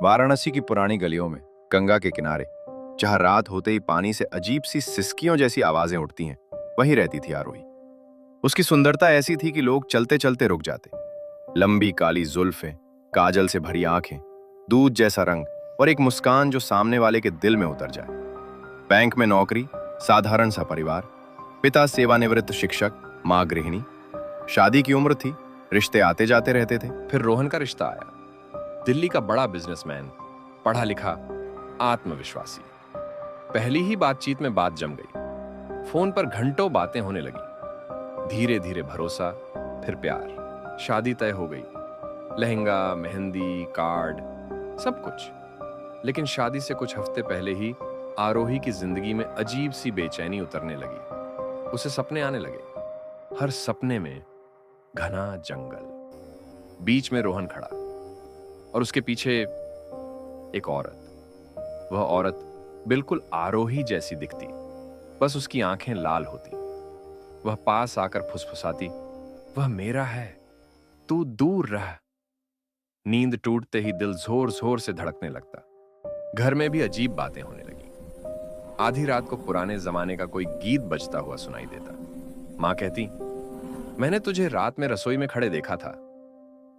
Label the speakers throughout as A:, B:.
A: वाराणसी की पुरानी गलियों में, गंगा के किनारे, जहां रात होते ही पानी से अजीब सी सिसकियों जैसी आवाजें उठती हैं, वहीं रहती थी आरोही। उसकी सुंदरता ऐसी थी कि लोग चलते चलते रुक जाते। लंबी काली जुल्फें, काजल से भरी आंखें, दूध जैसा रंग और एक मुस्कान जो सामने वाले के दिल में उतर जाए। बैंक में नौकरी, साधारण सा परिवार, पिता सेवानिवृत्त शिक्षक, माँ गृहिणी। शादी की उम्र थी, रिश्ते आते जाते रहते थे।
B: फिर रोहन का रिश्ता आया। दिल्ली का बड़ा बिजनेसमैन, पढ़ा लिखा, आत्मविश्वासी। पहली ही बातचीत में बात जम गई। फोन पर घंटों बातें होने लगी। धीरे धीरे भरोसा, फिर प्यार। शादी तय हो गई। लहंगा, मेहंदी, कार्ड, सब कुछ। लेकिन शादी से कुछ हफ्ते पहले ही आरोही की जिंदगी में अजीब सी बेचैनी उतरने लगी। उसे सपने आने लगे। हर सपने में घना जंगल, बीच में रोहन खड़ा और उसके पीछे एक औरत। वह औरत बिल्कुल आरोही जैसी दिखती, बस उसकी आंखें लाल होती। वह पास आकर फुसफुसाती, वह मेरा है, तू दूर रह। नींद टूटते ही दिल जोर जोर से धड़कने लगता। घर में भी अजीब बातें होने लगी। आधी रात को पुराने जमाने का कोई गीत बजता हुआ सुनाई देता। मां कहती, मैंने तुझे रात में रसोई में खड़े देखा था,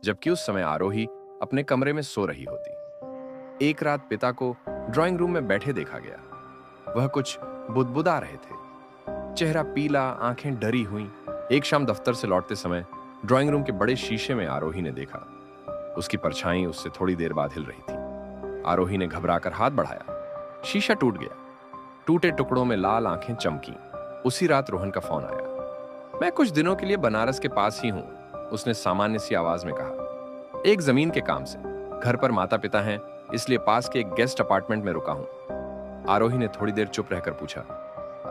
B: जबकि उस समय आरोही अपने कमरे में सो रही होती। एक रात पिता को ड्राइंग रूम में बैठे देखा गया। वह कुछ बुदबुदा रहे थे, चेहरा पीला, आंखें डरी हुई। एक शाम दफ्तर से लौटते समय ड्राइंग रूम के बड़े शीशे में आरोही ने देखा। उसकी परछाई उससे थोड़ी देर बाद हिल रही थी। आरोही ने घबराकर हाथ बढ़ाया। शीशा टूट गया। टूटे टुकड़ों में लाल आंखें चमकी। उसी रात रोहन का फोन आया। मैं कुछ दिनों के लिए बनारस के पास ही हूं, उसने सामान्य सी आवाज में कहा। एक जमीन के काम से। घर पर माता पिता हैं, इसलिए पास के एक गेस्ट अपार्टमेंट में रुका हूं। आरोही ने थोड़ी देर चुप रहकर पूछा,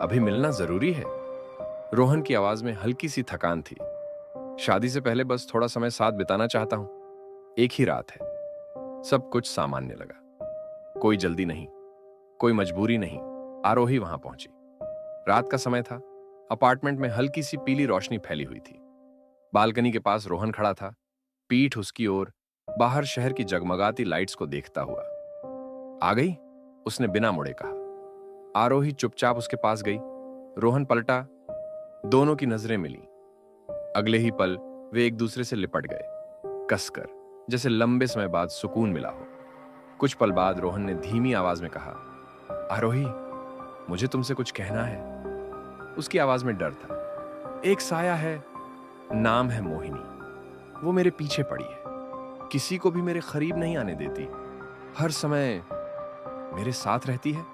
B: अभी मिलना जरूरी है? रोहन की आवाज में हल्की सी थकान थी। शादी से पहले बस थोड़ा समय साथ बिताना चाहता हूं। एक ही रात है। सब कुछ सामान्य लगा। कोई जल्दी नहीं, कोई मजबूरी नहीं। आरोही वहां पहुंची। रात का समय था। अपार्टमेंट में हल्की सी पीली रोशनी फैली हुई थी। बालकनी के पास रोहन खड़ा था, पीठ उसकी ओर, बाहर शहर की जगमगाती लाइट्स को देखता हुआ। आ गई? उसने बिना मुड़े कहा। आरोही चुपचाप उसके पास गई। रोहन पलटा। दोनों की नजरें मिली। अगले ही पल वे एक दूसरे से लिपट गए, कसकर, जैसे लंबे समय बाद सुकून मिला हो। कुछ पल बाद रोहन ने धीमी आवाज में कहा, आरोही, मुझे तुमसे कुछ कहना है। उसकी आवाज में डर था। एक साया है, नाम है मोहिनी। वो मेरे पीछे पड़ी है, किसी को भी मेरे करीब नहीं आने देती, हर समय मेरे साथ रहती है।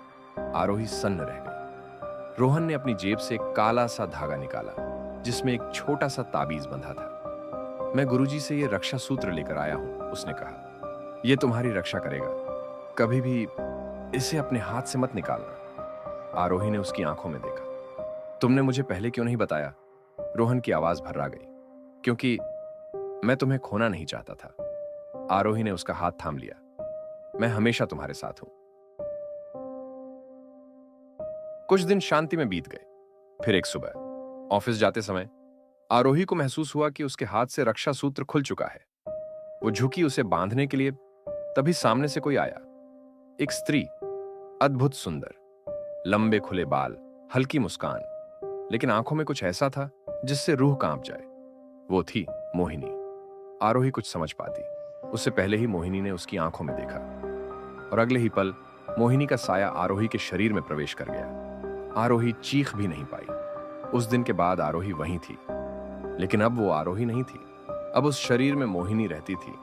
B: आरोही सन्न रह गई। रोहन ने अपनी जेब से एक काला सा धागा निकाला, जिसमें एक छोटा सा ताबीज बंधा था। मैं गुरुजी से ये रक्षा सूत्र लेकर आया हूं, उसने कहा। यह तुम्हारी रक्षा करेगा। कभी भी इसे अपने हाथ से मत निकालना। आरोही ने उसकी आंखों में देखा। तुमने मुझे पहले क्यों नहीं बताया? रोहन की आवाज भर्रा गई। क्योंकि मैं तुम्हें खोना नहीं चाहता था। आरोही ने उसका हाथ थाम लिया। मैं हमेशा तुम्हारे साथ हूं। कुछ दिन शांति में बीत गए। फिर एक सुबह ऑफिस जाते समय आरोही को महसूस हुआ कि उसके हाथ से रक्षा सूत्र खुल चुका है। वो झुकी उसे बांधने के लिए, तभी सामने से कोई आया। एक स्त्री, अद्भुत सुंदर, लंबे खुले बाल, हल्की मुस्कान, लेकिन आंखों में कुछ ऐसा था जिससे रूह कांप जाए। वो थी मोहिनी। आरोही कुछ समझ पाती, उससे पहले ही मोहिनी ने उसकी आंखों में देखा, और अगले ही पल मोहिनी का साया आरोही के शरीर में प्रवेश कर गया। आरोही चीख भी नहीं पाई। उस दिन के बाद आरोही वहीं थी, लेकिन अब वो आरोही नहीं थी। अब उस शरीर में मोहिनी रहती थी।